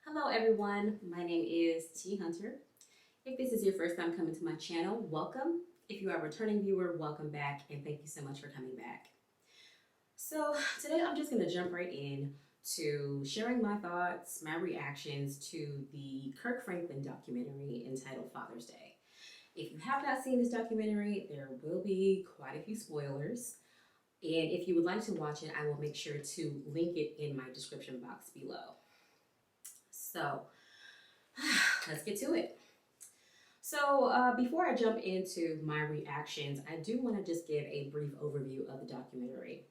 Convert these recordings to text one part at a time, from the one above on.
Hello everyone, my name is T Hunter. If this is your first time coming to my channel, welcome. If you are a returning viewer, welcome back and thank you so much for coming back. So today I'm just going to jump right in to sharing my thoughts, my reactions to the Kirk Franklin documentary entitled Father's Day. If you have not seen this documentary, there will be quite a few spoilers. And if you would like to watch it, I will make sure to link it in my description box below. So let's get to it. So before I jump into my reactions, I do want to just give a brief overview of the documentary.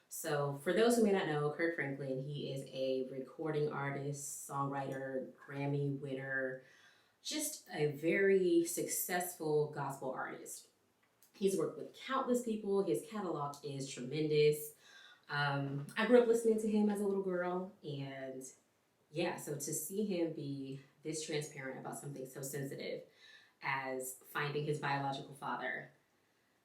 So for those who may not know, Kirk Franklin, he is a recording artist, songwriter, Grammy winner, just a very successful gospel artist. He's worked with countless people. His catalog is tremendous. I grew up listening to him as a little girl, and yeah, so to see him be this transparent about something so sensitive as finding his biological father,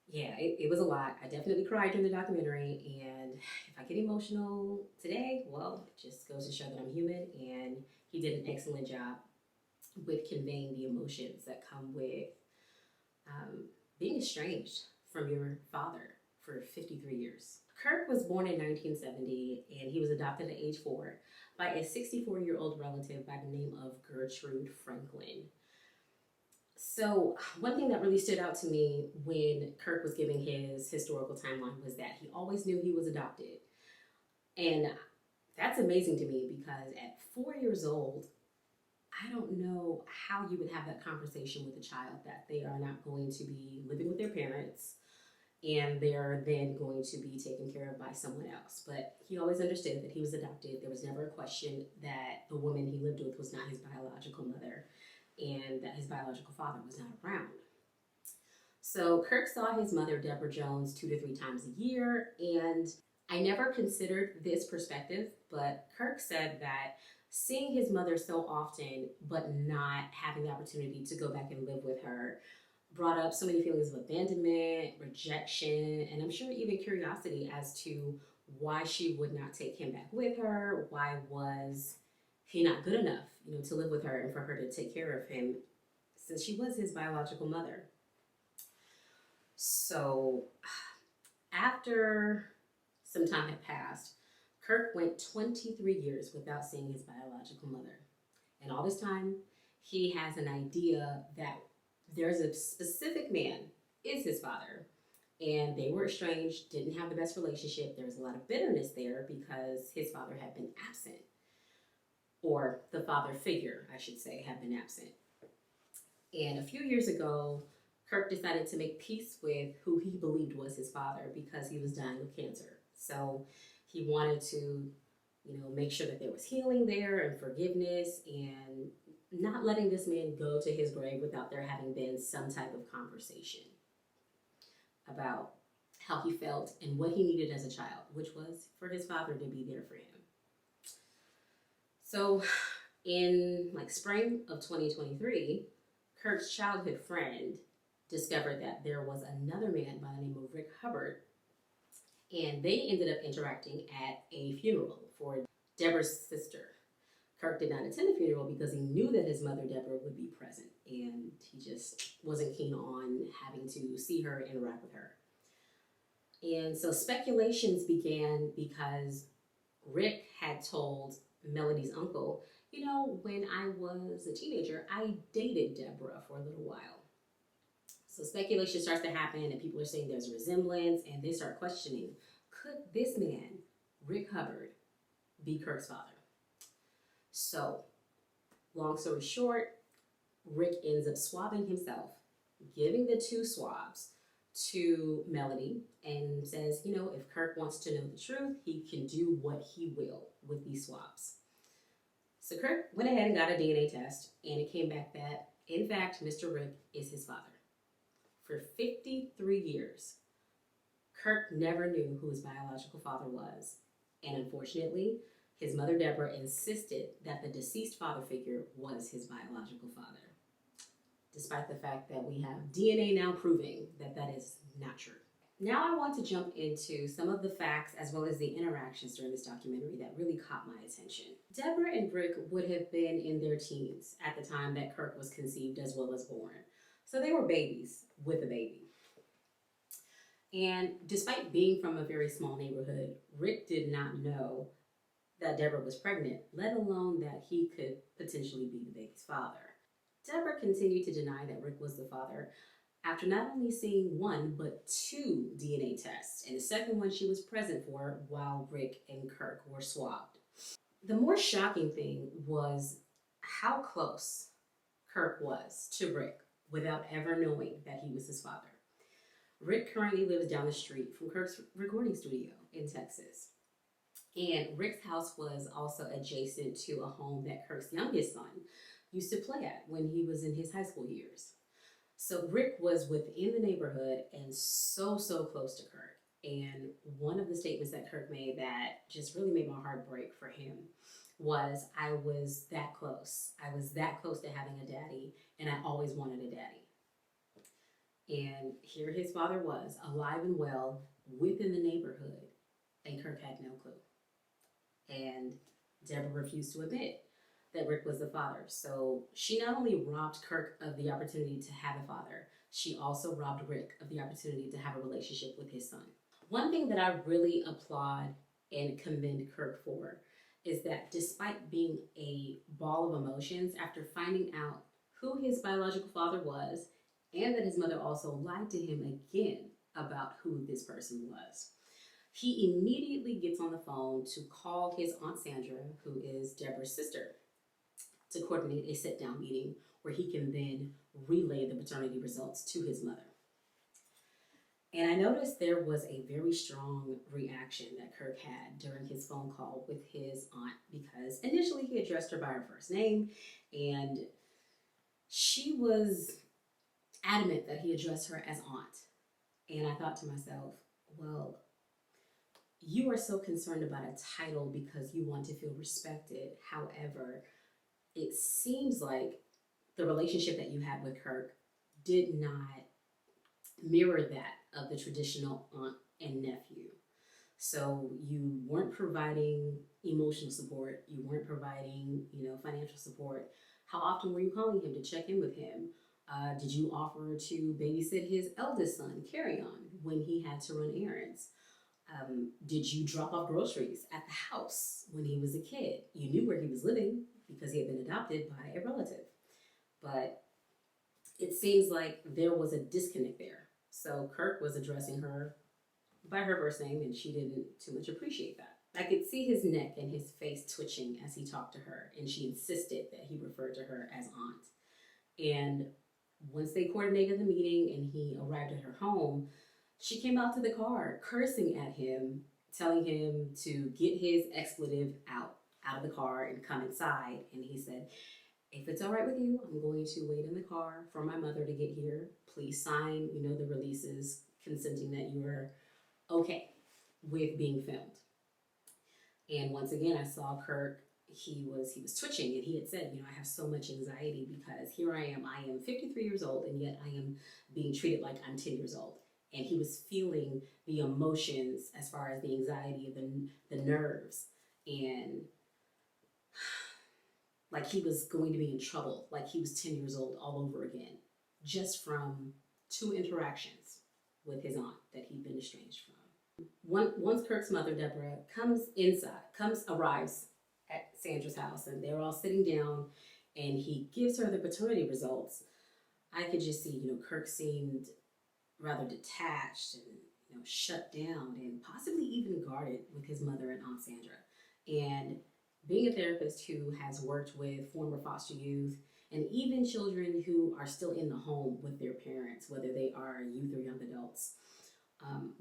yeah, it was a lot. I definitely cried during the documentary, and if I get emotional today, well, it just goes to show that I'm human, and he did an excellent job with conveying the emotions that come with being estranged from your father for 53 years. Kirk was born in 1970, and he was adopted at age 4 by a 64-year-old relative by the name of Gertrude Franklin. So one thing that really stood out to me when Kirk was giving his historical timeline was that he always knew he was adopted. And that's amazing to me because at 4 years old, I don't know how you would have that conversation with a child that they are not going to be living with their parents and they're then going to be taken care of by someone else. But he always understood that he was adopted. There was never a question that the woman he lived with was not his biological mother and that his biological father was not around. So Kirk saw his mother, Deborah Jones, 2 to 3 times a year, and I never considered this perspective, but Kirk said that seeing his mother so often but not having the opportunity to go back and live with her brought up so many feelings of abandonment, rejection, and I'm sure even curiosity as to why she would not take him back with her. Why was he not good enough, to live with her and for her to take care of him since she was his biological mother? So after some time had passed, Kirk went 23 years without seeing his biological mother. And all this time, he has an idea that there's a specific man is his father, and they were estranged, didn't have the best relationship. There was a lot of bitterness there because his father had been absent, or the father figure, I should say, had been absent. And a few years ago, Kirk decided to make peace with who he believed was his father because he was dying of cancer. So he wanted to, make sure that there was healing there and forgiveness and not letting this man go to his grave without there having been some type of conversation about how he felt and what he needed as a child, which was for his father to be there for him. So in spring of 2023, Kirk's childhood friend discovered that there was another man by the name of Rick Hubbard, and they ended up interacting at a funeral for Deborah's sister. Kirk did not attend the funeral because he knew that his mother, Deborah, would be present, and he just wasn't keen on having to see her, interact with her. And so speculations began because Rick had told Melody's uncle, when I was a teenager, I dated Deborah for a little while. So speculation starts to happen, and people are saying there's a resemblance, and they start questioning, could this man, Rick Hubbard, be Kirk's father? So, long story short, Rick ends up swabbing himself, giving the 2 swabs to Melody, and says, if Kirk wants to know the truth, he can do what he will with these swabs. So Kirk went ahead and got a DNA test, and it came back that, in fact, Mr. Rick is his father. For 53 years, Kirk never knew who his biological father was, and unfortunately, his mother, Deborah, insisted that the deceased father figure was his biological father, despite the fact that we have DNA now proving that that is not true. Now I want to jump into some of the facts as well as the interactions during this documentary that really caught my attention. Deborah and Rick would have been in their teens at the time that Kirk was conceived as well as born. So they were babies with a baby. And despite being from a very small neighborhood, Rick did not know that Deborah was pregnant, let alone that he could potentially be the baby's father. Deborah continued to deny that Rick was the father after not only seeing one, but two DNA tests, and the second one she was present for while Rick and Kirk were swabbed. The more shocking thing was how close Kirk was to Rick without ever knowing that he was his father. Rick currently lives down the street from Kirk's recording studio in Texas. And Rick's house was also adjacent to a home that Kirk's youngest son used to play at when he was in his high school years. So Rick was within the neighborhood and so close to Kirk. And one of the statements that Kirk made that just really made my heart break for him was, I was that close. I was that close to having a daddy, and I always wanted a daddy. And here his father was, alive and well, within the neighborhood, and Kirk had no clue. And Deborah refused to admit that Rick was the father. So she not only robbed Kirk of the opportunity to have a father, she also robbed Rick of the opportunity to have a relationship with his son. One thing that I really applaud and commend Kirk for is that despite being a ball of emotions after finding out who his biological father was, and that his mother also lied to him again about who this person was, he immediately gets on the phone to call his Aunt Sandra, who is Deborah's sister, to coordinate a sit-down meeting where he can then relay the paternity results to his mother. And I noticed there was a very strong reaction that Kirk had during his phone call with his aunt, because initially he addressed her by her first name, and she was adamant that he addressed her as aunt. And I thought to myself, well, you are so concerned about a title because you want to feel respected. However, it seems like the relationship that you had with Kirk did not mirror that of the traditional aunt and nephew. So you weren't providing emotional support, you weren't providing, financial support. How often were you calling him to check in with him? Did you offer to babysit his eldest son, Carry On, when he had to run errands? Did you drop off groceries at the house when he was a kid? You knew where he was living because he had been adopted by a relative. But it seems like there was a disconnect there. So Kirk was addressing her by her first name, and she didn't too much appreciate that. I could see his neck and his face twitching as he talked to her, and she insisted that he referred to her as aunt. And once they coordinated the meeting and he arrived at her home, she came out to the car cursing at him, telling him to get his expletive out of the car and come inside. And he said, if it's all right with you, I'm going to wait in the car for my mother to get here. Please sign, the releases consenting that you are okay with being filmed. And once again, I saw Kirk, he was twitching, and he had said, I have so much anxiety because here I am 53 years old, and yet I am being treated like I'm 10 years old. And he was feeling the emotions as far as the anxiety, the nerves, and like he was going to be in trouble, like he was 10 years old all over again, just from two interactions with his aunt that he'd been estranged from. Once Kirk's mother, Deborah, arrives at Sandra's house, and they're all sitting down, and he gives her the paternity results, I could just see, Kirk seemed rather detached and, shut down and possibly even guarded with his mother and Aunt Sandra. And being a therapist who has worked with former foster youth and even children who are still in the home with their parents, whether they are youth or young adults,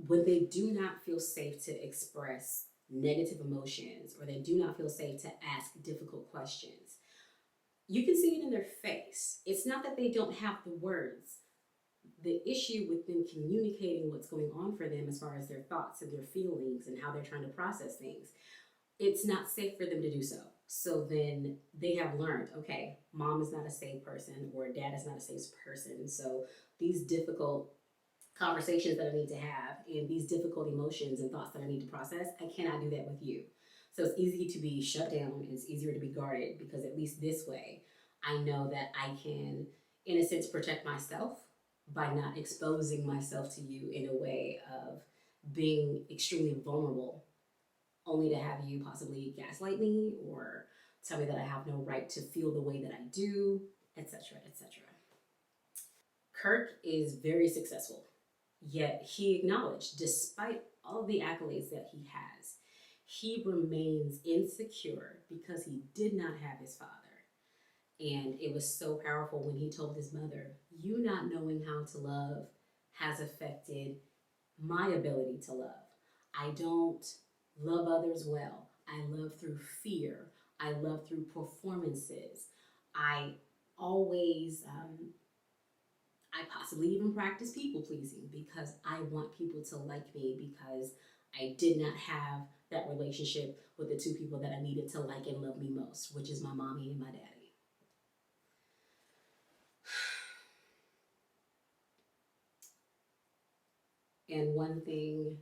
when they do not feel safe to express negative emotions or they do not feel safe to ask difficult questions, you can see it in their face. It's not that they don't have the words. The issue with them communicating what's going on for them as far as their thoughts and their feelings and how they're trying to process things, it's not safe for them to do so. So then they have learned, okay, mom is not a safe person or dad is not a safe person. So these difficult conversations that I need to have and these difficult emotions and thoughts that I need to process, I cannot do that with you. So it's easy to be shut down. It's easier to be guarded because at least this way, I know that I can, in a sense, protect myself by not exposing myself to you in a way of being extremely vulnerable, only to have you possibly gaslight me or tell me that I have no right to feel the way that I do, etc., etc. Kirk is very successful, yet he acknowledged, despite all the accolades that he has, he remains insecure because he did not have his father. And it was so powerful when he told his mother, "You not knowing how to love has affected my ability to love. I don't love others well. I love through fear. I love through performances. I always, I possibly even practice people pleasing because I want people to like me because I did not have that relationship with the two people that I needed to like and love me most, which is my mommy and my daddy." And one thing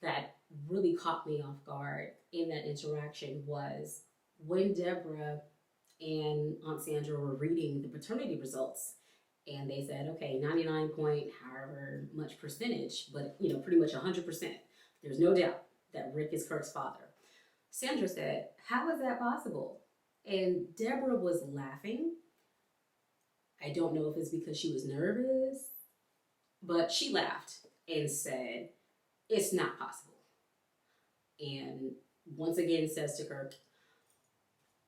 that really caught me off guard in that interaction was when Deborah and Aunt Sandra were reading the paternity results, and they said, okay, 99 point, however much percentage, but pretty much 100%. There's no doubt that Rick is Kirk's father. Sandra said, "How is that possible?" And Deborah was laughing. I don't know if it's because she was nervous, but she laughed and said, "It's not possible." And once again says to Kirk,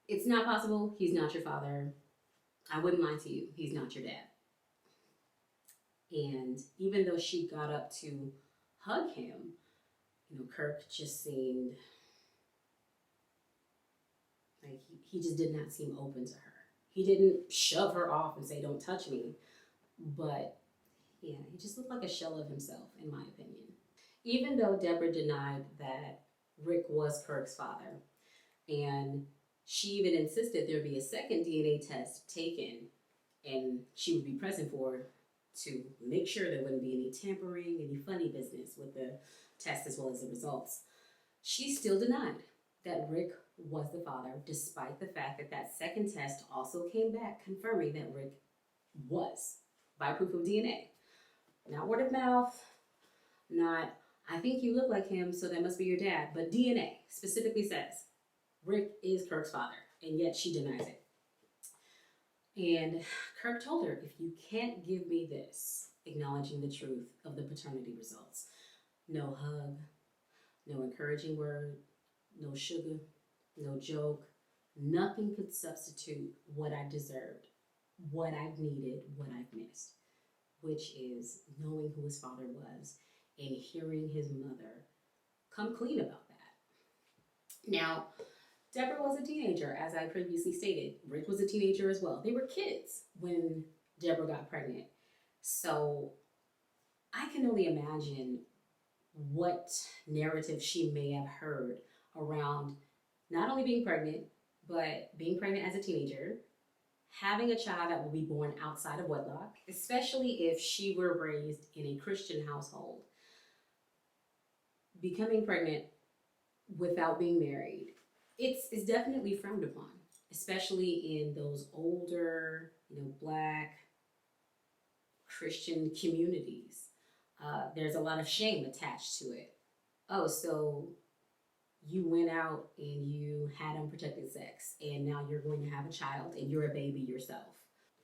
"It's not possible. He's not your father. I wouldn't lie to you. He's not your dad." And even though she got up to hug him, Kirk just seemed like he just did not seem open to her. He didn't shove her off and say, "Don't touch me." But yeah, he just looked like a shell of himself, in my opinion. Even though Deborah denied that Rick was Kirk's father, and she even insisted there be a second DNA test taken and she would be present for to make sure there wouldn't be any tampering, any funny business with the test as well as the results, she still denied that Rick was the father, despite the fact that that second test also came back confirming that Rick was, by proof of DNA. Not word of mouth, not, "I think you look like him, so that must be your dad," but DNA specifically says Rick is Kirk's father, and yet she denies it. And Kirk told her, "If you can't give me this," acknowledging the truth of the paternity results, "no hug, no encouraging word, no sugar, no joke, nothing could substitute what I deserved, what I've needed, what I've missed," which is knowing who his father was and hearing his mother come clean about that. Now, Deborah was a teenager, as I previously stated. Rick was a teenager as well. They were kids when Deborah got pregnant. So I can only imagine what narrative she may have heard around not only being pregnant, but being pregnant as a teenager, having a child that will be born outside of wedlock, especially if she were raised in a Christian household, becoming pregnant without being married. It's definitely frowned upon, especially in those older, Black Christian communities. There's a lot of shame attached to it. Oh, so you went out and you had unprotected sex, and now you're going to have a child, and you're a baby yourself.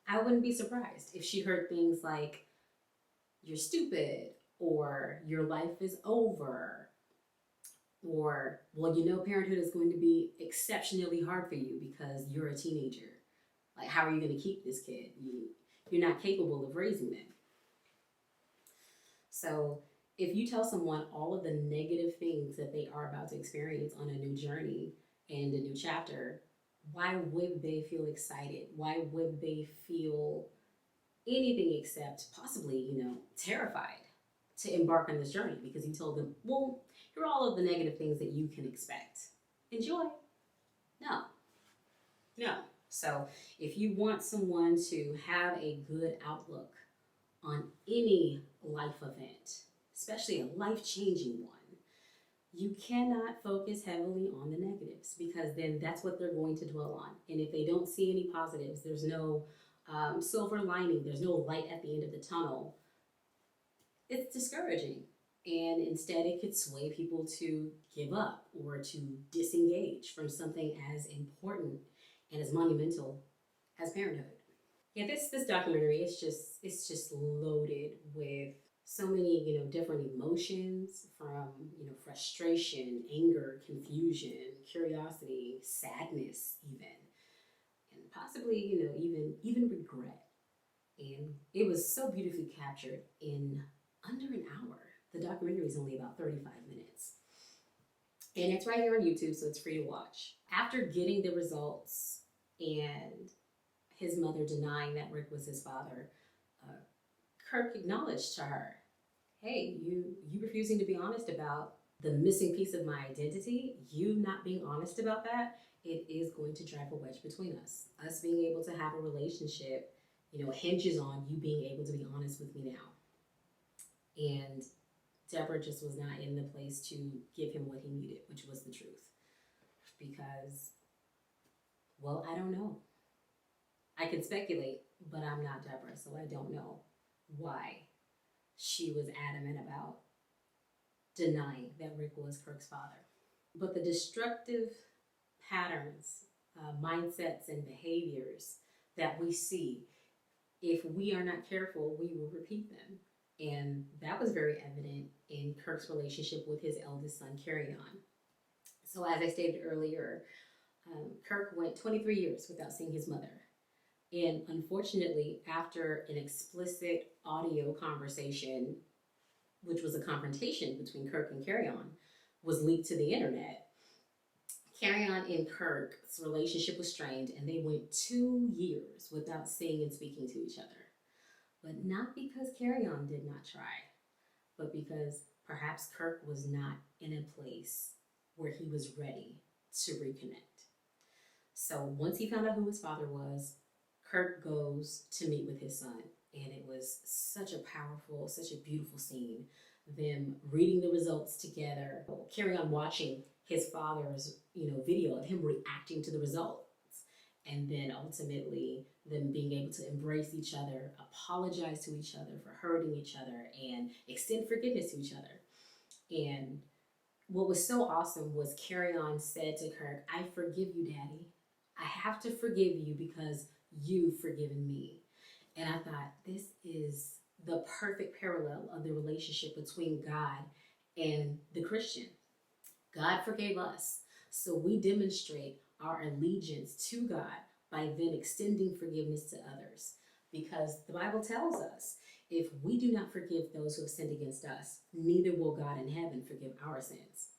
I wouldn't be surprised if she heard things like, "You're stupid," or "Your life is over," or, "Well, parenthood is going to be exceptionally hard for you because you're a teenager. Like, how are you going to keep this kid? You're not capable of raising them." So if you tell someone all of the negative things that they are about to experience on a new journey and a new chapter, why would they feel excited? Why would they feel anything except possibly, terrified to embark on this journey? Because you told them, "Well, here are all of the negative things that you can expect. Enjoy." No. So if you want someone to have a good outlook on any life event, especially a life-changing one, you cannot focus heavily on the negatives, because then that's what they're going to dwell on. And if they don't see any positives, there's no silver lining, there's no light at the end of the tunnel, it's discouraging. And instead, it could sway people to give up or to disengage from something as important and as monumental as parenthood. Yeah, this documentary it's just loaded with so many different emotions, from frustration, anger, confusion, curiosity, sadness, even, and possibly even regret. And it was so beautifully captured in under an hour. The documentary is only about 35 minutes. And it's right here on YouTube, so it's free to watch. After getting the results and his mother denying that Rick was his father, uh, Kirk acknowledged to her, hey, you refusing to be honest about the missing piece of my identity, you not being honest about that, it is going to drive a wedge between us. Us being able to have a relationship, hinges on you being able to be honest with me now. And Deborah just was not in the place to give him what he needed, which was the truth. Because, well, I don't know. I can speculate, but I'm not Deborah, so I don't know why she was adamant about denying that Rick was Kirk's father. But the destructive patterns, mindsets, and behaviors that we see, if we are not careful, we will repeat them. And that was very evident in Kirk's relationship with his eldest son, Carry-On. So as I stated earlier, Kirk went 23 years without seeing his mother. And unfortunately, after an explicit audio conversation, which was a confrontation between Kirk and Carry-On, was leaked to the internet, Carry-On and Kirk's relationship was strained, and they went 2 years without seeing and speaking to each other. But not because Carry-On did not try, but because perhaps Kirk was not in a place where he was ready to reconnect. So once he found out who his father was, Kirk goes to meet with his son, and it was such a powerful, such a beautiful scene. Them reading the results together, Carry-On watching his father's video of him reacting to the results, and then ultimately them being able to embrace each other, apologize to each other for hurting each other, and extend forgiveness to each other. And what was so awesome was Carry-On said to Kirk, I forgive you, Daddy. I have to forgive you because you've forgiven me. And I thought, this is the perfect parallel of the relationship between God and the Christian. God forgave us, so we demonstrate our allegiance to God by then extending forgiveness to others. Because the Bible tells us, if we do not forgive those who have sinned against us, neither will God in heaven forgive our sins.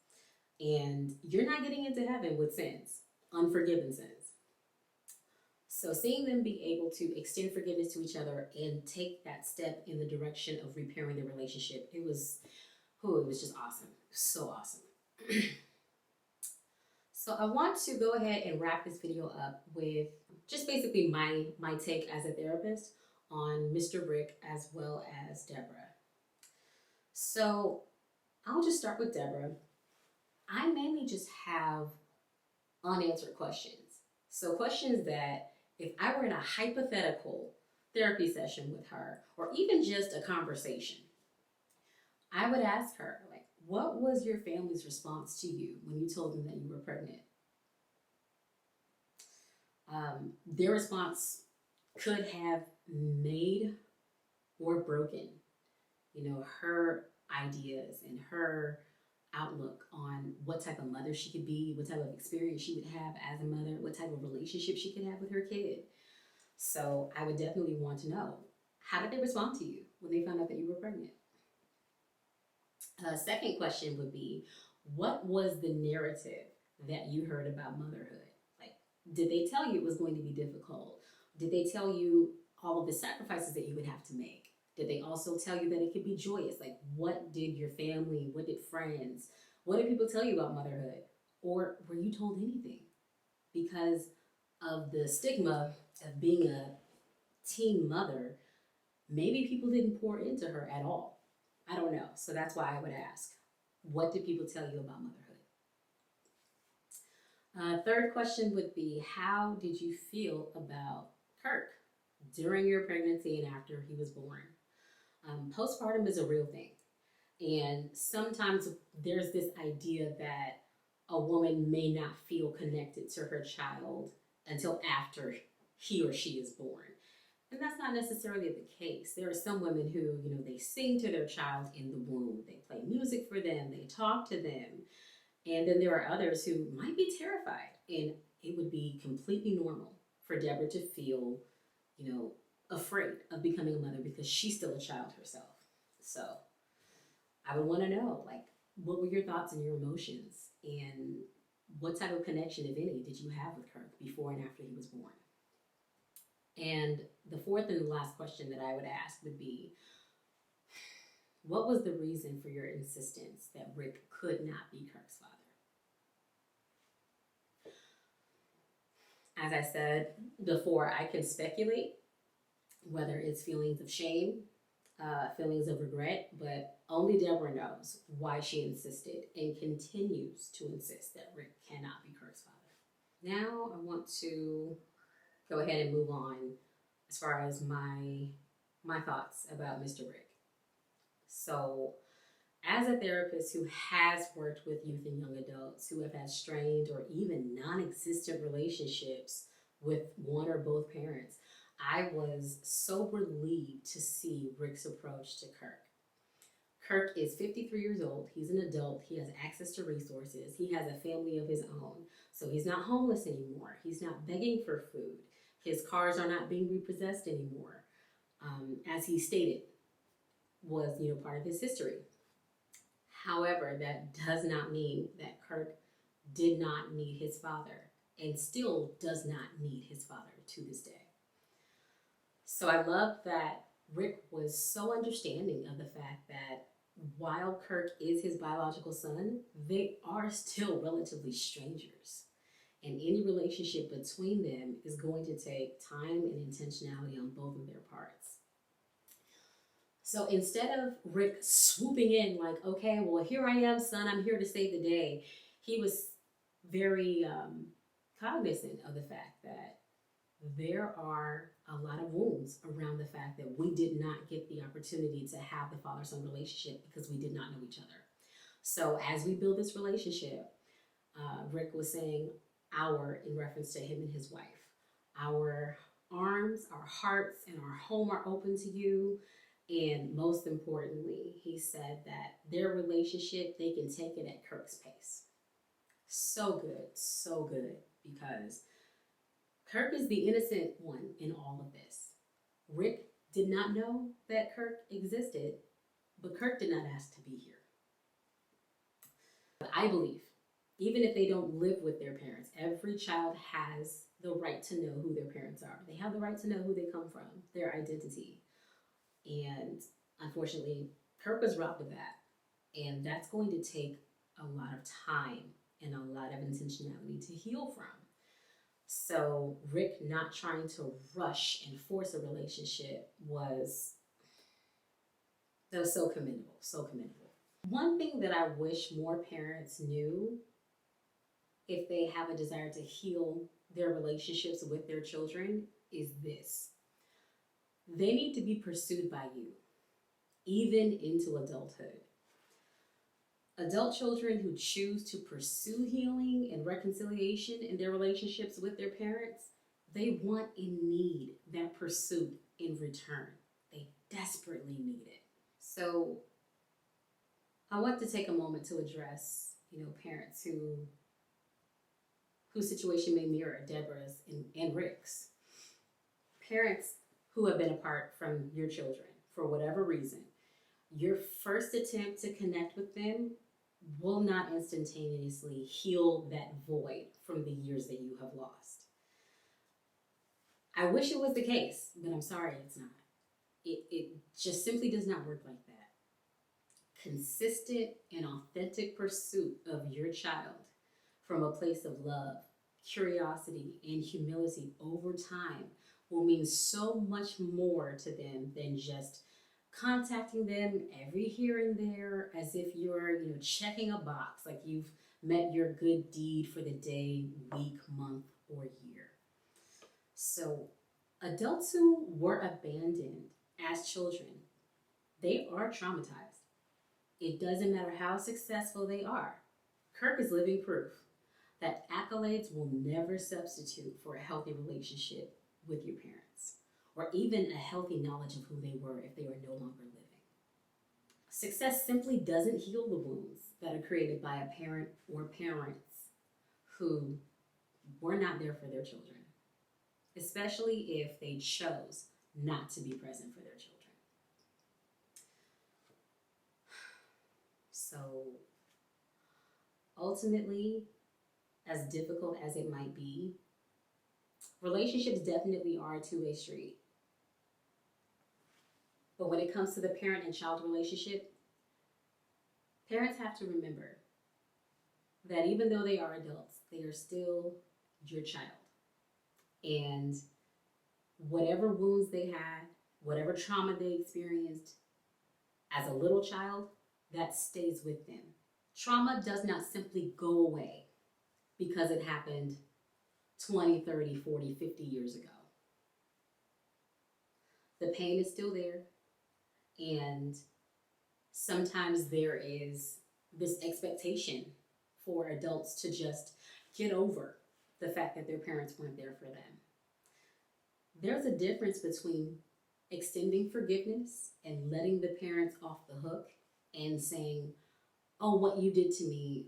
And you're not getting into heaven with sins, unforgiven sins. So seeing them be able to extend forgiveness to each other and take that step in the direction of repairing the relationship, it was just awesome. So awesome. So I want to go ahead and wrap this video up with just basically my take as a therapist on Mr. Rick as well as Deborah. So I'll just start with Deborah. I mainly just have unanswered questions. So questions that if I were in a hypothetical therapy session with her, or even just a conversation, I would ask her, like, what was your family's response to you when you told them that you were pregnant? Their response could have made or broken, her ideas and her outlook on what type of mother she could be, what type of experience she would have as a mother, what type of relationship she could have with her kid. So I would definitely want to know, how did they respond to you when they found out that you were pregnant? Second question would be, what was the narrative that you heard about motherhood? Like, did they tell you it was going to be difficult? Did they tell you all of the sacrifices that you would have to make? Did they also tell you that it could be joyous? Like, what did your family, what did friends, what did people tell you about motherhood? Or were you told anything? Because of the stigma of being a teen mother, Maybe people didn't pour into her at all. I don't know. So that's why I would ask, what did people tell you about motherhood? Third question would be, how did you feel about Kirk during your pregnancy and after he was born? Postpartum is a real thing. And sometimes there's this idea that a woman may not feel connected to her child until after he or she is born. And that's not necessarily the case. There are some women who, they sing to their child in the womb. They play music for them. They talk to them. And then there are others who might be terrified. And it would be completely normal for Deborah to feel, afraid of becoming a mother because she's still a child herself. So I would want to know, what were your thoughts and your emotions? And what type of connection, if any, did you have with Kirk before and after he was born? And the fourth and last question that I would ask would be, what was the reason for your insistence that Rick could not be Kirk's father? As I said before, I can speculate whether it's feelings of shame, feelings of regret, but only Deborah knows why she insisted and continues to insist that Rick cannot be Kirk's father. Now I want to go ahead and move on as far as my thoughts about Mr. Rick. So, as a therapist who has worked with youth and young adults who have had strained or even non-existent relationships with one or both parents, I was so relieved to see Rick's approach to Kirk. Kirk is 53 years old. He's an adult. He has access to resources. He has a family of his own. So he's not homeless anymore. He's not begging for food. His cars are not being repossessed anymore. As he stated, was part of his history. However, that does not mean that Kirk did not need his father and still does not need his father to this day. So I love that Rick was so understanding of the fact that while Kirk is his biological son, they are still relatively strangers. And any relationship between them is going to take time and intentionality on both of their parts. So instead of Rick swooping in like, okay, well, here I am, son, I'm here to save the day, he was very cognizant of the fact that there are a lot of wounds around the fact that we did not get the opportunity to have the father-son relationship because we did not know each other. So as we build this relationship, Rick was saying our in reference to him and his wife. Our arms, our hearts, and our home are open to you. And most importantly, he said that their relationship, they can take it at Kirk's pace. So good, because Kirk is the innocent one in all of this. Rick did not know that Kirk existed, but Kirk did not ask to be here. But I believe, even if they don't live with their parents, every child has the right to know who their parents are. They have the right to know who they come from, their identity. And unfortunately, Kirk was robbed of that. And that's going to take a lot of time and a lot of intentionality to heal from. So Rick not trying to rush and force a relationship was so commendable, so commendable. One thing that I wish more parents knew, if they have a desire to heal their relationships with their children, is this. They need to be pursued by you, even into adulthood. Adult children who choose to pursue healing and reconciliation in their relationships with their parents, they want and need that pursuit in return. They desperately need it. So I want to take a moment to address, parents whose situation may mirror Deborah's and Rick's. Parents who have been apart from your children for whatever reason, your first attempt to connect with them will not instantaneously heal that void from the years that you have lost. I wish it was the case, but I'm sorry it's not. It just simply does not work like that. Consistent and authentic pursuit of your child from a place of love, curiosity, and humility over time will mean so much more to them than just contacting them every here and there as if you're, checking a box, like you've met your good deed for the day, week, month, or year. So, adults who were abandoned as children, they are traumatized. It doesn't matter how successful they are. Kirk is living proof that accolades will never substitute for a healthy relationship with your parents, or even a healthy knowledge of who they were if they were no longer living. Success simply doesn't heal the wounds that are created by a parent or parents who were not there for their children, especially if they chose not to be present for their children. So ultimately, as difficult as it might be, relationships definitely are a two-way street. But when it comes to the parent and child relationship, parents have to remember that even though they are adults, they are still your child. And whatever wounds they had, whatever trauma they experienced as a little child, that stays with them. Trauma does not simply go away because it happened 20, 30, 40, 50 years ago. The pain is still there, and sometimes there is this expectation for adults to just get over the fact that their parents weren't there for them. There's a difference between extending forgiveness and letting the parents off the hook and saying, oh, what you did to me,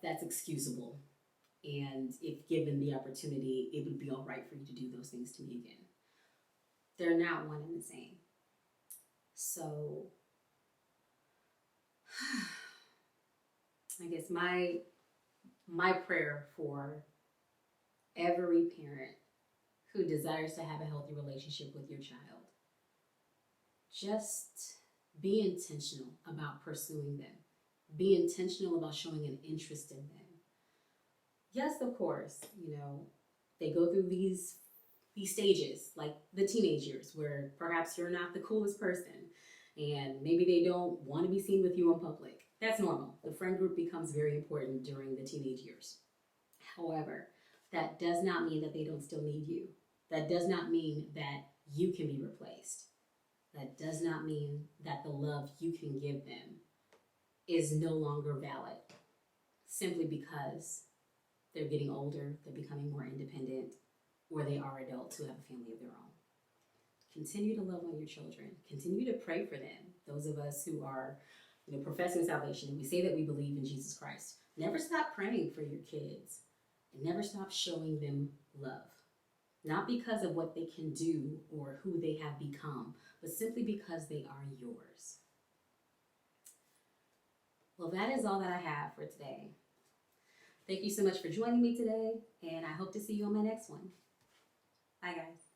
that's excusable. And if given the opportunity, it would be all right for you to do those things to me again. They're not one and the same. So I guess my prayer for every parent who desires to have a healthy relationship with your child, just be intentional about pursuing them. Be intentional about showing an interest in them. Yes, of course, they go through these stages, like the teenage years, where perhaps you're not the coolest person and maybe they don't want to be seen with you in public. That's normal. The friend group becomes very important during the teenage years. However, that does not mean that they don't still need you. That does not mean that you can be replaced. That does not mean that the love you can give them is no longer valid simply because they're getting older, they're becoming more independent, or they are adults who have a family of their own. Continue to love on your children. Continue to pray for them. Those of us who are, professing salvation, and we say that we believe in Jesus Christ. Never stop praying for your kids, and never stop showing them love. Not because of what they can do or who they have become, but simply because they are yours. Well, that is all that I have for today. Thank you so much for joining me today, and I hope to see you on my next one. Bye, guys.